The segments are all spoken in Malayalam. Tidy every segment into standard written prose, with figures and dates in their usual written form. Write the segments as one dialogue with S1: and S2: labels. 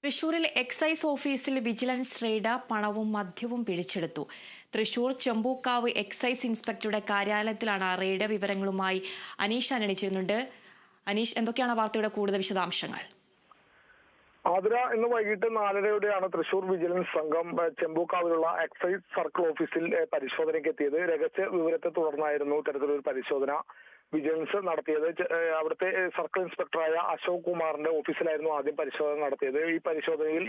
S1: തൃശൂരിൽ എക്സൈസ് ഓഫീസിൽ വിജിലൻസ് റെയ്ഡ് പണവും മദ്യവും പിടിച്ചെടുത്തു. തൃശൂർ ചെമ്പൂക്കാവ് എക്സൈസ് ഇൻസ്പെക്ടറുടെ കാര്യാലയത്തിലാണ് റെയ്ഡ്. വിവരങ്ങളുമായി അനീഷ് അണിച്ചിരുന്നുണ്ട്. അനീഷ്, എന്തൊക്കെയാണ് വാർത്തയുടെ കൂടുതൽ വിശദാംശങ്ങൾ?
S2: ആതിര, ഇന്ന് വൈകിട്ട് 4:30യോടെയാണ് തൃശൂർ വിജിലൻസ് സംഘം ചെമ്പൂക്കാവിലുള്ള എക്സൈസ് സർക്കിൾ ഓഫീസിൽ പരിശോധനയ്ക്ക് എത്തിയത്. രഹസ്യ വിവരത്തെ തുടർന്നായിരുന്നു ഇത്തരത്തിലൊരു പരിശോധന വിജിലൻസ് നടത്തിയത്. അവിടുത്തെ സർക്കിൾ ഇൻസ്പെക്ടറായ അശോക് കുമാറിന്റെ ഓഫീസിലായിരുന്നു ആദ്യം പരിശോധന നടത്തിയത്. ഈ പരിശോധനയിൽ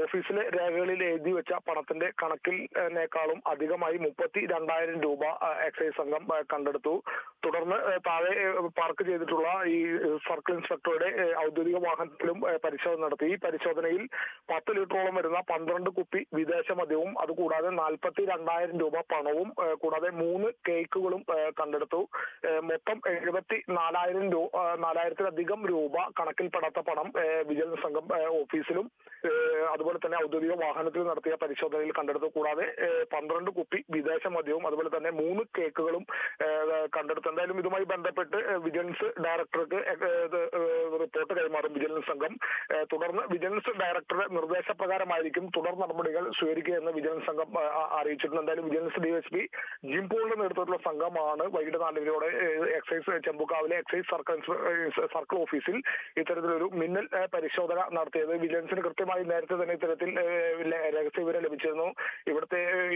S2: ഓഫീസിലെ രേഖകളിൽ എഴുതി വെച്ച പണത്തിന്റെ കണക്കിനേക്കാളും അധികമായി 32,000 രൂപ എക്സൈസ് സംഘം കണ്ടെടുത്തു. തുടർന്ന് താഴെ പാർക്ക് ചെയ്തിട്ടുള്ള ഈ സർക്കിൾ ഇൻസ്പെക്ടറുടെ ഔദ്യോഗിക വാഹനത്തിലും പരിശോധന നടത്തി. ഈ പരിശോധനയിൽ 10 ലിറ്ററോളം വരുന്ന 12 കുപ്പി വിദേശ മദ്യവും അതുകൂടാതെ 42,000 രൂപ പണവും കൂടാതെ 3 കേക്കുകളും കണ്ടെടുത്തു. മൊത്തം 74,000 രൂപ, 4,000-ലധികം രൂപ കണക്കിൽപ്പെടാത്ത പണം വിജിലൻസ് സംഘം ഓഫീസിലും അതുപോലെ തന്നെ ഔദ്യോഗിക വാഹനത്തിൽ നടത്തിയ പരിശോധനയിൽ കണ്ടെടുത്തു. കൂടാതെ 12 കുപ്പി വിദേശ മദ്യവും അതുപോലെ തന്നെ 3 കേക്കുകളും കണ്ടെടുത്തു. എന്തായാലും ഇതുമായി ബന്ധപ്പെട്ട് വിജിലൻസ് ഡയറക്ടർക്ക് റിപ്പോർട്ട് കൈമാറും വിജിലൻസ് സംഘം. തുടർന്ന് വിജിലൻസ് ഡയറക്ടറുടെ നിർദ്ദേശപ്രകാരമായിരിക്കും തുടർ നടപടികൾ സ്വീകരിക്കുക എന്ന് വിജിലൻസ് സംഘം അറിയിച്ചിട്ടുണ്ട്. എന്തായാലും വിജിലൻസ് DSP ജിം പോളിന്റെ നേതൃത്വത്തിലുള്ള സംഘമാണ് വൈകിട്ട് 4:30 എക്സൈസ് ചെമ്പൂക്കാവിലെ എക്സൈസ് സർക്കിൾ ഓഫീസിൽ ഇത്തരത്തിലൊരു മിന്നൽ പരിശോധന നടത്തിയത്. വിജിലൻസിന് കൃത്യമായി നേരത്തെ തന്നെ ഇത്തരത്തിൽ രഹസ്യ വിവരം ലഭിച്ചിരുന്നു.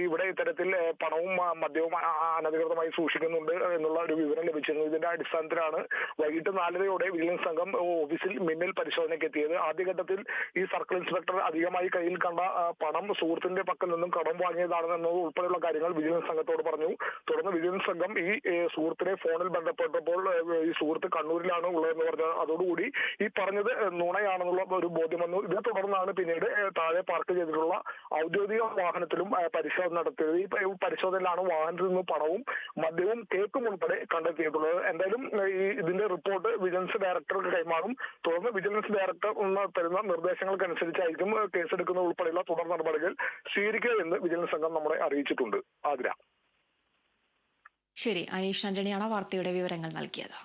S2: ഇവിടെ ഇത്തരത്തിൽ പണവും മദ്യവും അനധികൃതമായി സൂക്ഷിക്കുന്നുണ്ട് എന്നുള്ള ഒരു വിവരം ലഭിച്ചിരുന്നു. ഇതിന്റെ അടിസ്ഥാനത്തിലാണ് വൈകിട്ട് 4:30യോടെ വിജിലൻസ് സംഘം ഓഫീസിൽ മിന്നൽ പരിശോധനയ്ക്ക് എത്തിയത്. ആദ്യഘട്ടത്തിൽ ഈ സർക്കിൾ ഇൻസ്പെക്ടർ അധികമായി കയ്യിൽ കണ്ട പണം സുഹൃത്തിന്റെ പക്കൽ നിന്നും കടം വാങ്ങിയതാണെന്നത് ഉൾപ്പെടെയുള്ള കാര്യങ്ങൾ വിജിലൻസ് സംഘത്തോട് പറഞ്ഞു. തുടർന്ന് വിജിലൻസ് സംഘം ഈ സുഹൃത്തിനെ ഫോണിൽ ബന്ധപ്പെട്ടപ്പോൾ ഈ സുഹൃത്ത് കണ്ണൂരിലാണ് ഉള്ളതെന്ന് പറഞ്ഞു. അതോടുകൂടി ഈ പറഞ്ഞത് നുണയാണെന്നുള്ള ഒരു ബോധ്യം വന്നു. ഇതിനെ തുടർന്നാണ് പിന്നീട് താഴെ പാർക്ക് ചെയ്തിട്ടുള്ള ഔദ്യോഗിക വാഹനത്തിലും പരിശോധന നടത്തിയത്. ഈ പരിശോധനയിലാണ് വാഹനത്തിൽ നിന്ന് പണവും മദ്യവും കേക്കും ഉൾപ്പെടെ കണ്ടെത്തിയിട്ടുള്ളത്. എന്തായാലും ഇതിന്റെ റിപ്പോർട്ട് വിജിലൻസ് ഡയറക്ടർക്ക് കൈമാറും. തുടർന്ന് വിജിലൻസ് ഡയറക്ടർ തരുന്ന നിർദ്ദേശങ്ങൾക്കനുസരിച്ചായിരിക്കും കേസെടുക്കുന്ന ഉൾപ്പെടെയുള്ള തുടർ നടപടികൾ സ്വീകരിക്കുക എന്ന് വിജിലൻസ് സംഘം നമ്മളെ അറിയിച്ചിട്ടുണ്ട്. ആതിര.
S1: ശരി, അനീഷ് ആന്റണിയാണ് വാർത്തയുടെ വിവരങ്ങൾ നൽകിയത്.